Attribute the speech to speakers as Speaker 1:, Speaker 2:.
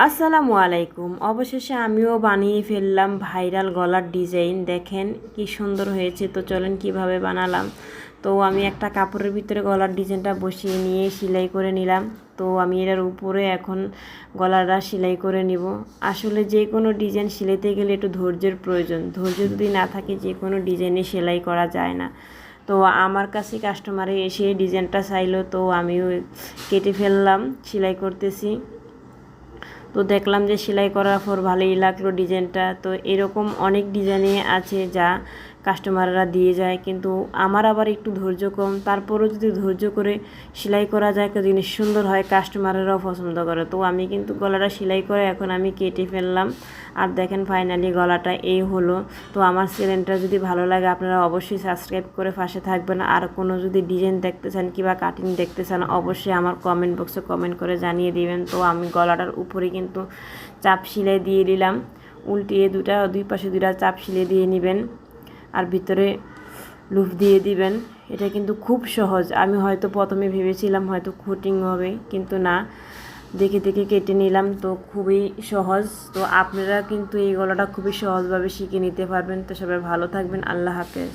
Speaker 1: আসসালামু আলাইকুম। অবশেষে আমিও বানিয়ে ফেললাম ভাইরাল গলার ডিজাইন। দেখেন কি সুন্দর হয়েছে। তো চলেন কিভাবে বানালাম। তো আমি একটা কাপড়ের ভিতরে গলার ডিজাইনটা বসিয়ে নিয়ে সেলাই করে নিলাম। তো আমি এটার উপরে এখন গলাটা সেলাই করে নিব। আসলে যে কোনো ডিজাইন সেলাইতে গেলে একটু ধৈর্যের প্রয়োজন। ধৈর্য যদি না থাকে যে কোনো ডিজাইনে সেলাই করা যায় না। তো আমার কাছে কাস্টমারে এসে ডিজাইনটা চাইলো, তো আমিও কেটে ফেললাম, সেলাই করতেছি। তো দেখলাম যে সেলাই করার পর ভালোই লাগলো ডিজাইনটা। তো এরকম অনেক ডিজাইনে আছে যা কাস্টমাররা দিয়ে যায়, কিন্তু আমার আবার একটু ধৈর্য কম। তারপরেও যদি ধৈর্য করে সেলাই করা যায় একটা জিনিস সুন্দর হয়, কাস্টমাররাও পছন্দ করে। তো আমি কিন্তু গলাটা সেলাই করে এখন আমি কেটে ফেললাম। আর দেখেন ফাইনালি গলাটা এই হলো। তো আমার চ্যানেলটা যদি ভালো লাগে আপনারা অবশ্যই সাবস্ক্রাইব করে পাশে থাকবেন। আর কোনো যদি ডিজাইন দেখতে চান কিংবা কাটিং দেখতে চান অবশ্যই আমার কমেন্ট বক্সে কমেন্ট করে জানিয়ে দিবেন। তো আমি গলাটার উপরে কিন্তু চাপ সেলাই দিয়ে দিলাম, উল্টিয়ে দুই পাশে দুইটা চাপ সেলাই দিয়ে নেবেন আর ভিতরে লুপ দিয়ে দিবেন। এটা কিন্তু খুব সহজ। আমি হয়তো প্রথমে ভেবেছিলাম হয়তো কাটিং হবে, কিন্তু না, দেখে দেখে কেটে নিলাম। তো খুবই সহজ। তো আপনারা কিন্তু এই গলাটা খুবই সহজভাবে শিখে নিতে পারবেন। তো সবাই ভালো থাকবেন। আল্লাহ হাফেজ।